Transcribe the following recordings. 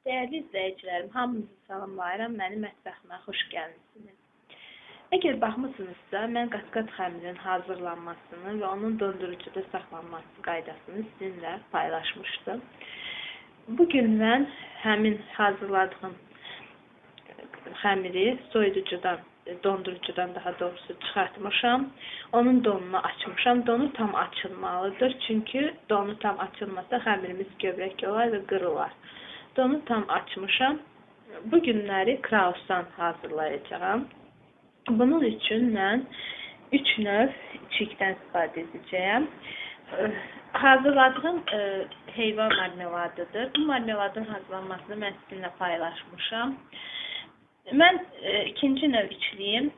Dəyərli izləyicilərim, hamınızı salamlayıram, mənim mətbəximə xoş gəlmisiniz. Əgər baxmısınızsa, mən qat-qat xəmirin hazırlanmasını və onun dondurucuda saxlanması qaydasını sizinlə paylaşmışdım. Bugün mən həmin hazırladığım xəmiri dondurucudan daha doğrusu çıxartmışam. Onun donunu açmışam. Donu tam açılmalıdır. Çünki donu tam açılmasa xəmirimiz gövrək olar və qırılar. Donu tam açmışam. Bu günləri krausan hazırlayacağam. Bunun üçün mən 3 növ çiğdən istifadə edəcəyəm. Hazırladığım heyvan marmeladıdır. Bu marmeladın hazırlanmasını mən sizinlə paylaşmışam. Mən ikinci növ içliyim.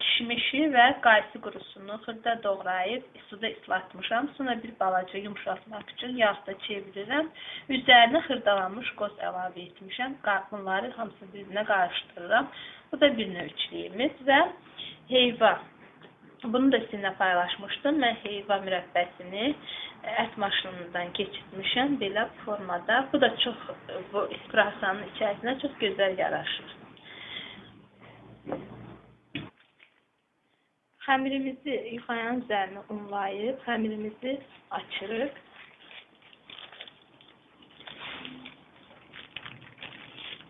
Kişmişi və qaysı qurusunu xırda doğrayıb suda islatmışam. Sonra bir balaca yumuşatmaq üçün yağda çevirirəm. Üzərinə xırdalanmış qoz əlavə etmişəm. Bunları hamısını birbirine qarışdırıram. Bu da bir növ içliyimiz və heyva. Bunu da sizinlə paylaşmışdım. Mən heyva mürəbbəsini ət maşınından keçirtmişəm. Belə formada. Bu da bu kruasanın içərisinə çox gözəl yaraşır. Xəmirimizi yufanın üzərinə unlayıb, xəmirimizi açırıq.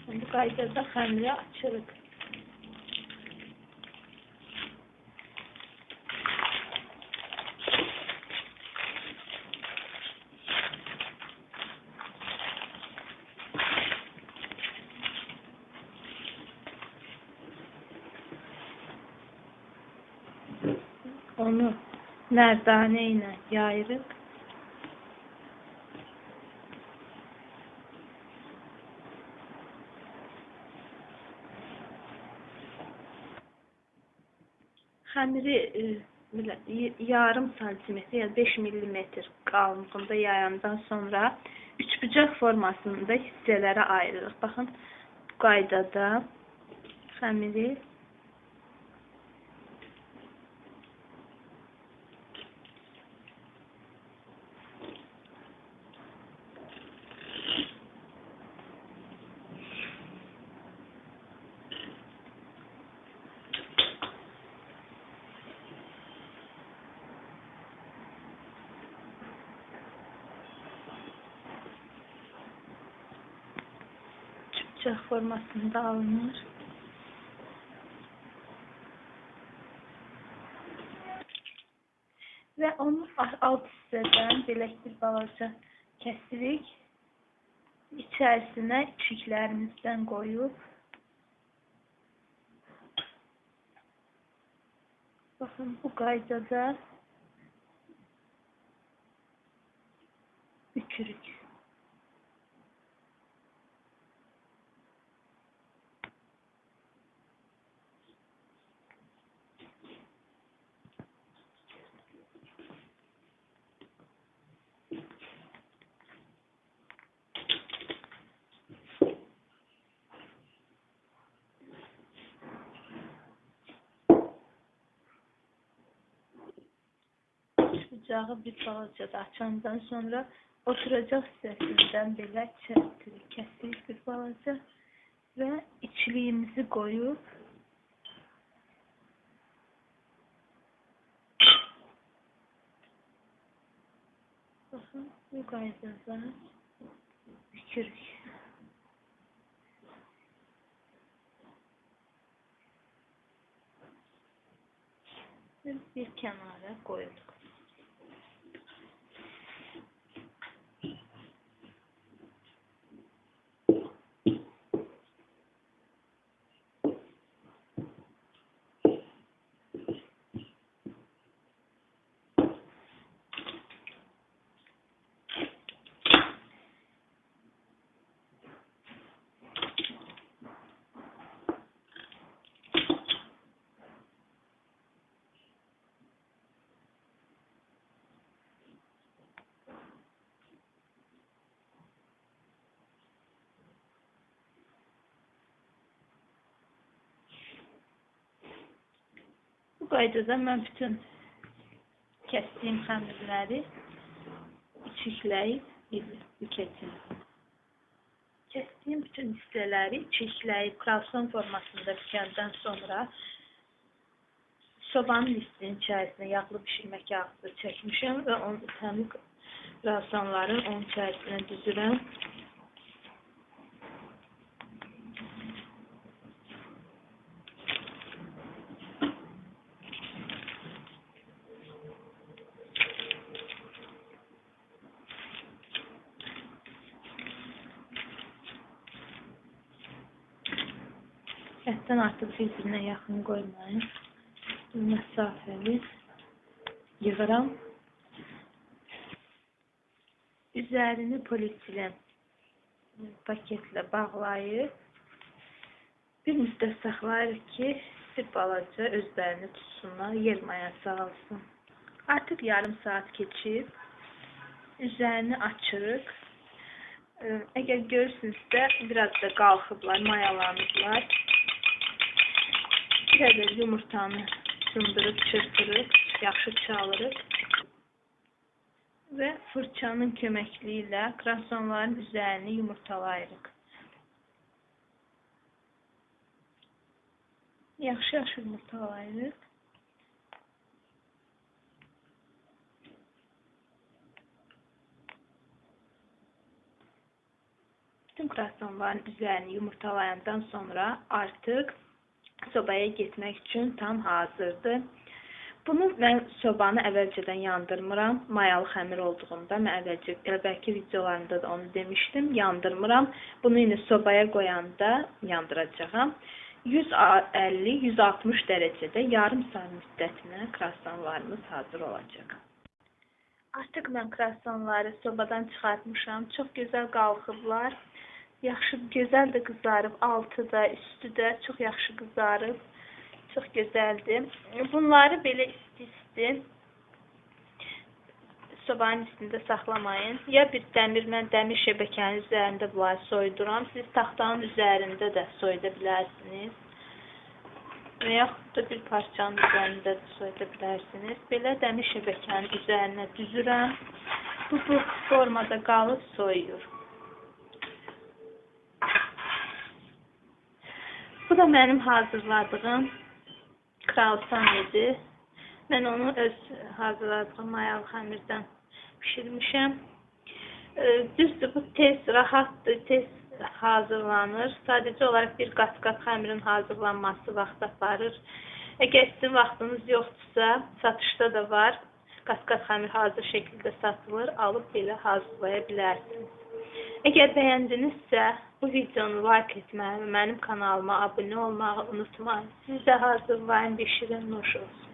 Bu qaydada xəmiri açırıq. Onu nərdanə ilə yayırıq. Xəmiri yarım santimetr, yəni 5 millimetr qalınlığında yayandan sonra üçbucaq formasında hissələrə ayırırıq. Baxın, bu qaydada xəmiri bıçaq formasında alınır. Və onun alt hissədən belə bir balaca kəsirik. İçərisinə içiklərimizdən qoyub baxın, bu qaydada bükürük. Bucağı bir balaca da açandan sonra oturacaq hissəsindən belə kəsirik bir balaca və içliyimizi qoyub baxın, bu qaydada bükürük. Bir kənara qoyuruq. Bu qaydada mən bütün kəsdiyim xəmirləri içikləyib bükəcəm. Kəsdiyim bütün hissələri çirkləyib kruasan formasında bükəndən sonra sobanın listinin içərisinə yağlı bişirmə kağızı çəkmişəm və həmin kruasanları onun içərisinə düzürəm. Həddən artıq bir-birinə yaxın qoymayın. Məsafəli yığıram. Üzərini polietilen paketlə bağlayıb bir müddət saxlayırıq ki, bir balaca özlərini tutsunlar, yer mayası alsın. Artıq yarım saat keçib. Üzərini açırıq. Əgər görürsünüzsə, biraz da qalxıblar, mayalanıblar. Bir ədəd yumurtanı sındırıb, çırpırıq, yaxşı çalırıq və fırçanın köməkliyi ilə kruasanların üzərini yumurtalayırıq. Yaxşı yumurtalayırıq. Bütün kruasanların üzərini yumurtalayandan sonra artıq sobaya getmək üçün tam hazırdır. Bunu mən sobanı əvvəlcədən yandırmıram. Mayalı xəmir olduğunda mən əvvəlki videolarımda da onu demişdim. Yandırmıram. Bunu indi sobaya qoyanda yandıracağam. 150-160 dərəcədə yarım saat müddətinə kruasanlarımız hazır olacaq. Artıq mən kruasanları sobadan çıxartmışam. Çox gözəl qalxıblar. Yaxşı, gözəl də qızarıb, altı da, üstü də çox yaxşı qızarıb, çox gözəldir. Bunları belə isti-isti sobanın üstündə saxlamayın. Ya bir mən dəmir şəbəkənin üzərində bunları soyduram, siz taxtanın üzərində də soyuda bilərsiniz. Və yaxud da bir parçanın üzərində də soyuda bilərsiniz. Belə dəmir şəbəkənin üzərinə düzürəm. Bu formada qalıb soyuyur. Bu da mənim hazırladığım kruasan idi. Mən onu öz hazırladığım mayalı xəmirdən pişirmişəm. Düzdür, bu tez, rahatdır, tez hazırlanır. Sadəcə olaraq bir qat-qat xəmirin hazırlanması vaxt aparır. Əgər sizin vaxtınız yoxdursa, satışda da var. Qat-qat xəmir hazır şəkildə satılır, alıb belə hazırlaya bilərsiniz. Əgər bəyəndinizsə, bu videonu like etməyi və mənim kanalıma abunə olmağı unutmayın. Siz də hazırlayın, bişirin, nuş olsun.